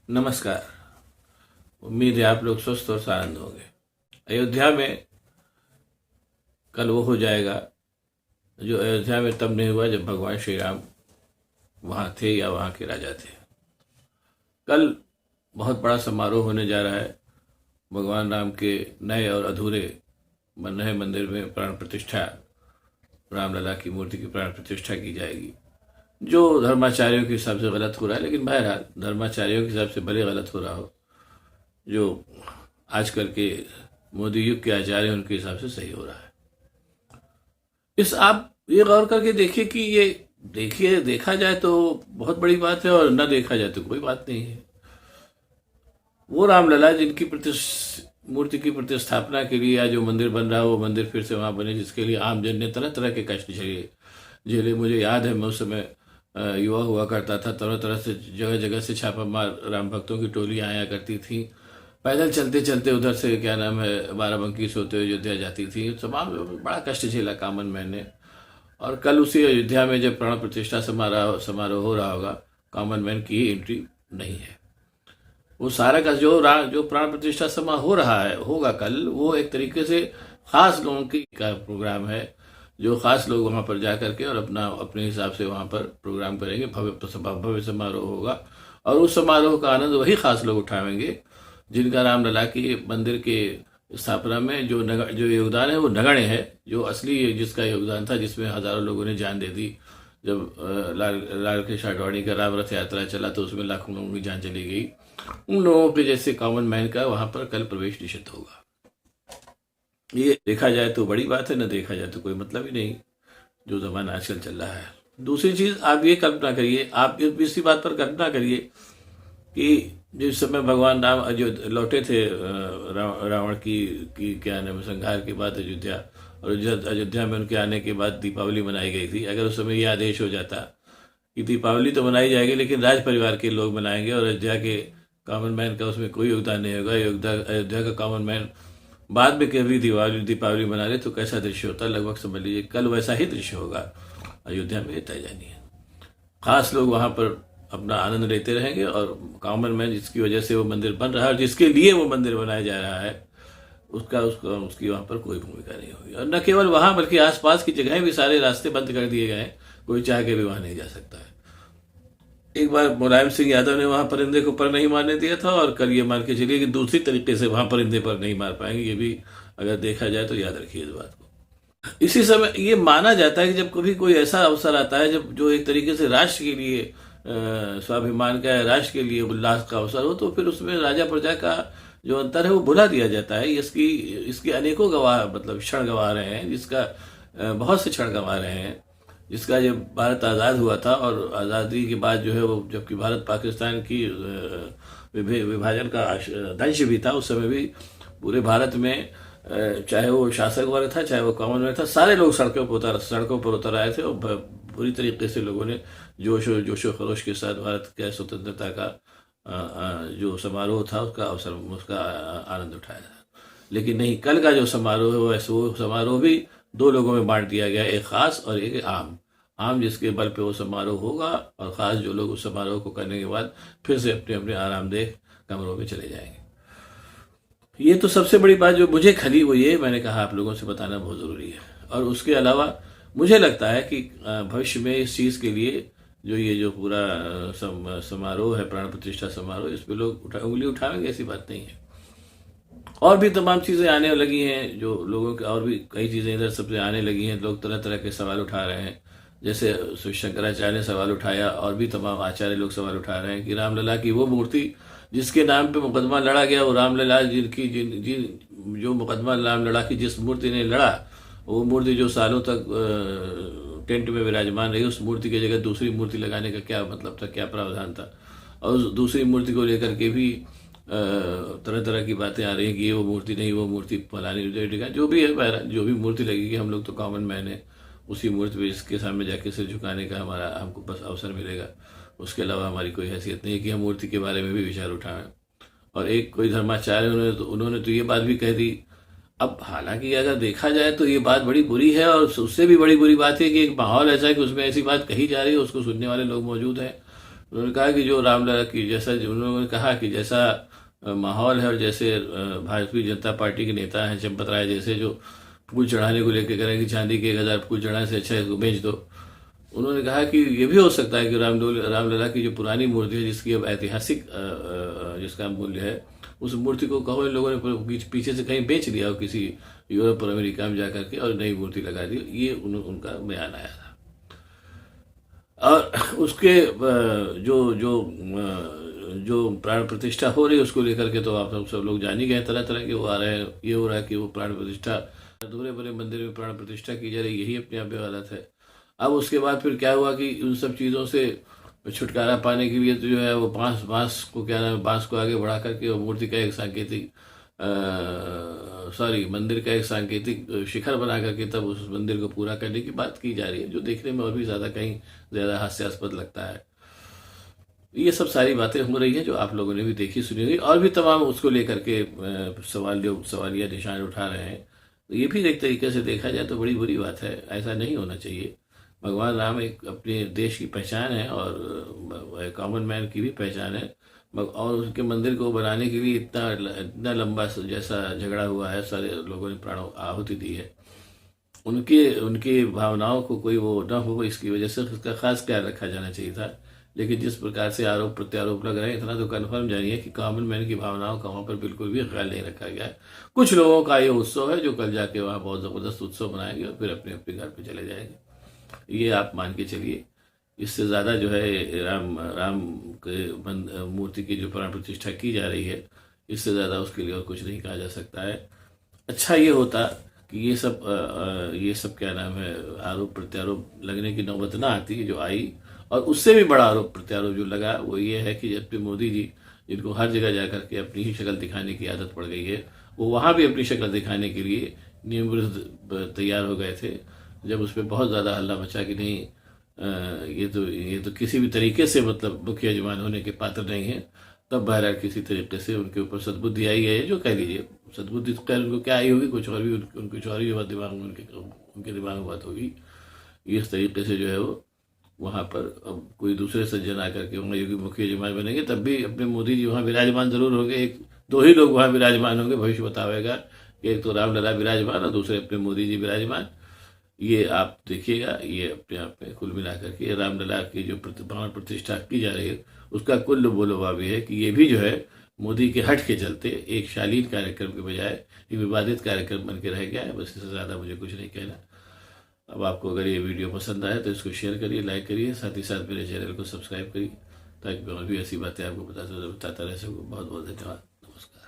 नमस्कार। उम्मीद है आप लोग स्वस्थ और आनंद होंगे। अयोध्या में कल वो हो जाएगा जो अयोध्या में तब नहीं हुआ जब भगवान श्री राम वहाँ थे या वहाँ के राजा थे। कल बहुत बड़ा समारोह होने जा रहा है। भगवान राम के नए और अधूरे बन रहे मंदिर में प्राण प्रतिष्ठा, रामलला की मूर्ति की प्राण प्रतिष्ठा की जाएगी, जो धर्माचार्यों के हिसाब से गलत हो रहा है। लेकिन बहरहाल धर्माचार्यों के हिसाब से भले गलत हो रहा हो, जो आजकल के मोदी युग के आचार्य उनके हिसाब से सही हो रहा है। इस आप ये गौर करके देखिए कि ये देखा जाए तो बहुत बड़ी बात है और न देखा जाए तो कोई बात नहीं है। वो रामलला जिनकी मूर्ति की प्रतिस्थापना के लिए आज जो मंदिर बन रहा है वो मंदिर फिर से वहां बने, जिसके लिए आम जन ने तरह तरह के कष्ट झेले। मुझे याद है मैं उस समय युवा हुआ करता था। तरह तरह से जगह जगह से छापा मार राम भक्तों की टोली आया करती थी। पैदल चलते चलते उधर से क्या नाम है बाराबंकी से होते हुए अयोध्या जाती थी। तमाम बड़ा कष्ट झेला कॉमन मैन ने। और कल उसी अयोध्या में जब प्राण प्रतिष्ठा समारोह हो रहा होगा, कॉमन मैन की एंट्री नहीं है। वो सारा का जो प्राण प्रतिष्ठा समा हो रहा है होगा कल, वो एक तरीके से खास लोगों की का प्रोग्राम है, जो खास लोग वहां पर जा करके और अपने हिसाब से वहां पर प्रोग्राम करेंगे। भव्य समारोह होगा और उस समारोह का आनंद वही खास लोग उठाएंगे जिनका रामलला के मंदिर के स्थापना में जो योगदान है वो नगण्य है। जो असली जिसका योगदान था, जिसमें हजारों लोगों ने जान दे दी। जब लाल कृष्ण आडवाणी का राम रथ यात्रा चला तो उसमें लाखों लोगों की जान चली गई। उन लोगों के जैसे कॉमन मैन का वहां पर कल प्रवेश निषिद्ध होगा। ये देखा जाए तो बड़ी बात है, न देखा जाए तो कोई मतलब ही नहीं, जो जमाना आजकल चल रहा है। दूसरी चीज आप ये कल्पना करिए, आप इसी बात पर कल्पना करिए कि जिस समय भगवान राम जो लौटे थे रावण की क्या नाम संहार के बाद अयोध्या, और अयोध्या में उनके आने के बाद दीपावली मनाई गई थी। अगर उस समय ये आदेश हो जाता कि दीपावली तो मनाई जाएगी लेकिन राज परिवार के लोग मनाएंगे और अयोध्या के कॉमन मैन का उसमें कोई योगदान नहीं होगा, अयोध्या का कॉमन मैन बाद में कभी दीपावली मना ले, तो कैसा दृश्य होता है लगभग समझ लीजिए कल वैसा ही दृश्य होगा अयोध्या में। तय जानी है, खास लोग वहां पर अपना आनंद लेते रहेंगे और कॉमन मैन जिसकी वजह से वो मंदिर बन रहा है और जिसके लिए वो मंदिर बनाया जा रहा है उसकी वहां पर कोई भूमिका नहीं होगी। और न केवल वहां बल्कि आसपास की जगहें भी सारे रास्ते बंद कर दिए गए हैं, कोई चाह के भी वहां नहीं जा सकता है। एक बार मुलायम सिंह यादव ने वहां परिंदे को पर नहीं मारने दिया था और कल ये मान के चलिए कि दूसरी तरीके से वहां परिंदे पर नहीं मार पाएंगे। ये भी अगर देखा जाए तो याद रखिए इस बात को। इसी समय ये माना जाता है कि जब कभी कोई ऐसा अवसर आता है जब जो एक तरीके से राष्ट्र के लिए स्वाभिमान का, राष्ट्र के लिए उल्लास का अवसर हो, तो फिर उसमें राजा प्रजा का जो अंतर है वो भुला दिया जाता है। इसकी अनेकों गवाह मतलब क्षण गवा रहे हैं, जिसका बहुत से क्षण गवा रहे हैं। जिसका जब भारत आज़ाद हुआ था और आज़ादी के बाद जो है वो जबकि भारत पाकिस्तान की विभाजन का दंश भी था, उस समय भी पूरे भारत में चाहे वो शासक वर्ग था चाहे वो कॉमन मैन था, सारे लोग सड़कों पर उतर आए थे और पूरी तरीके से लोगों ने जोशो खरोश के साथ भारत के स्वतंत्रता का जो समारोह था उसका आनंद उठाया था। लेकिन नहीं, कल का जो समारोह है वो समारोह भी दो लोगों में बांट दिया गया, एक खास और एक आम जिसके बल पे वो समारोह होगा, और खास जो लोग उस समारोह को करने के बाद फिर से अपने अपने आरामदेह कमरों में चले जाएंगे। ये तो सबसे बड़ी बात जो मुझे खली वो ये मैंने कहा आप लोगों से बताना बहुत जरूरी है। और उसके अलावा मुझे लगता है कि भविष्य में इस चीज के लिए जो पूरा समारोह है, प्राण प्रतिष्ठा समारोह, इस पे लोग उंगली उठाएंगे, ऐसी बात नहीं है। और भी तमाम चीजें आने लगी हैं, जो लोगों के और भी कई चीजें इधर सबसे आने लगी हैं। लोग तरह तरह के सवाल उठा रहे हैं, जैसे शंकराचार्य ने सवाल उठाया और भी तमाम आचार्य लोग सवाल उठा रहे हैं कि रामलला की वो मूर्ति जिसके नाम पे मुकदमा लड़ा गया, वो रामलला जिनकी जिन जिन जो मुकदमा रामलला की जिस मूर्ति ने लड़ा, वो मूर्ति जो सालों तक टेंट में विराजमान रही, उस मूर्ति की जगह दूसरी मूर्ति लगाने का क्या मतलब था, क्या प्रावधान था। और उस दूसरी मूर्ति को लेकर के भी तरह तरह की बातें आ रही हैं कि ये वो मूर्ति नहीं, वो मूर्ति फलानी जगह जो भी है, बहरहाल जो भी मूर्ति लगेगी, हम लोग तो कॉमन मैन है, उसी मूर्ति पे इसके सामने जाके सिर झुकाने का हमको बस अवसर मिलेगा। उसके अलावा हमारी कोई हैसियत नहीं है कि हम मूर्ति के बारे में भी विचार उठाएं। और एक कोई धर्माचार्य उन्होंने तो ये बात भी कह दी। अब हालांकि अगर देखा जाए तो ये बात बड़ी बुरी है, और उससे भी बड़ी बुरी बात है कि एक माहौल ऐसा है कि उसमें ऐसी बात कही जा रही है, उसको सुनने वाले लोग मौजूद हैं उन्होंने कहा कि जो रामलला की जैसा उन्होंने कहा कि जैसा माहौल है और जैसे भारतीय जनता पार्टी के नेता हैं चंपत राय जैसे जो फूल चढ़ाने को लेकर कह रहे हैं कि चांदी के 1000 फूल चढ़ाने से अच्छा है इसको बेच दो। उन्होंने कहा कि ये भी हो सकता है कि रामलला की जो पुरानी मूर्ति है जिसकी अब ऐतिहासिक जिसका मूल्य है उस मूर्ति को कहो इन लोगों ने पीछे से कहीं बेच दिया हो किसी यूरोप और अमेरिका में जाकर के और नई मूर्ति लगा दी। ये उनका बयान आया था। और उसके जो जो जो प्राण प्रतिष्ठा हो रही है उसको लेकर के तो आप सब लोग जान ही गए, तरह तरह के वो आ रहे हैं। ये हो रहा है कि वो प्राण प्रतिष्ठा अधूरे बड़े मंदिर में प्राण प्रतिष्ठा की जा रही, यही अपने आप में गलत है। अब उसके बाद फिर क्या हुआ कि उन सब चीज़ों से छुटकारा पाने के लिए तो जो है वो बांस को क्या नाम है, बांस को आगे बढ़ा करके वो मूर्ति का एक सांकेतिक मंदिर का एक सांकेतिक शिखर बना करके तब उस मंदिर को पूरा करने की बात की जा रही है, जो देखने में और भी कहीं ज़्यादा हास्यास्पद लगता है। ये सब सारी बातें हो रही हैं जो आप लोगों ने भी देखी सुनी होगी, और भी तमाम उसको लेकर के सवालिया निशान उठा रहे हैं। तो ये भी एक तरीके से देखा जाए तो बड़ी बुरी बात है, ऐसा नहीं होना चाहिए। भगवान राम एक अपने देश की पहचान है और कॉमन मैन की भी पहचान है, और उनके मंदिर को बनाने के लिए इतना लंबा जैसा झगड़ा हुआ है, सारे लोगों ने प्राण आहुति दी है। उनके उनकी भावनाओं को कोई वो न हो, इसकी वजह से उसका खास ख्याल रखा जाना चाहिए था। लेकिन जिस प्रकार से आरोप प्रत्यारोप लग रहे हैं, इतना तो कन्फर्म जानिए कि कॉमन मैन की भावनाओं का वहाँ पर बिल्कुल भी ख्याल नहीं रखा गया है। कुछ लोगों का ये उत्सव है जो कल जाके वहाँ बहुत ज़बरदस्त उत्सव मनाएंगे और फिर अपने अपने घर पे चले जाएंगे। ये आप मान के चलिए। इससे ज़्यादा जो है राम के मूर्ति की जो प्राण प्रतिष्ठा की जा रही है, इससे ज़्यादा उसके लिए और कुछ नहीं कहा जा सकता है। अच्छा ये होता कि ये सब क्या नाम है, आरोप प्रत्यारोप लगने की नौबत ना आती जो आई। और उससे भी बड़ा आरोप प्रत्यारोप जो लगा वो ये है कि जब मोदी जी, जिनको हर जगह जाकर के अपनी ही शक्ल दिखाने की आदत पड़ गई है, वो वहाँ भी अपनी शक्ल दिखाने के लिए नियम विरुद्ध तैयार हो गए थे। जब उस पर बहुत ज़्यादा हल्ला मचा कि नहीं ये तो किसी भी तरीके से मतलब मुख्य यजमान होने के पात्र नहीं है, तब बहरहाल किसी तरीके से उनके ऊपर सद्बुद्धि आई है, जो कह लीजिए सद्बुद्धि तो खैर उनको क्या आई होगी, कुछ और भी कुछ और ही दिमाग में उनके दिमाग में बात होगी। इस तरीके से जो है वो वहाँ पर अब कोई दूसरे सज्जन आकर के वहाँ योगी मुख्य यजमान बनेंगे, तब भी अपने मोदी जी वहाँ विराजमान जरूर होंगे। एक दो ही लोग वहाँ विराजमान होंगे, भविष्य बतावेगा कि एक तो रामलला विराजमान और दूसरे अपने मोदी जी विराजमान। ये आप देखिएगा, ये अपने आप में कुल मिलाकर के रामलला की जो प्राण प्रतिष्ठा की जा रही है उसका कुल बोलवा भी है कि ये भी जो है मोदी के हट के चलते एक शालीन कार्यक्रम के बजाय एक विवादित कार्यक्रम बन के रह गया है। बस इससे ज़्यादा मुझे कुछ नहीं कहना। अब आपको अगर ये वीडियो पसंद आए तो इसको शेयर करिए, लाइक करिए, साथ ही साथ मेरे चैनल को सब्सक्राइब करिए ताकि मैं और भी ऐसी बातें आपको बताता रह सकूँ। बहुत बहुत धन्यवाद। नमस्कार।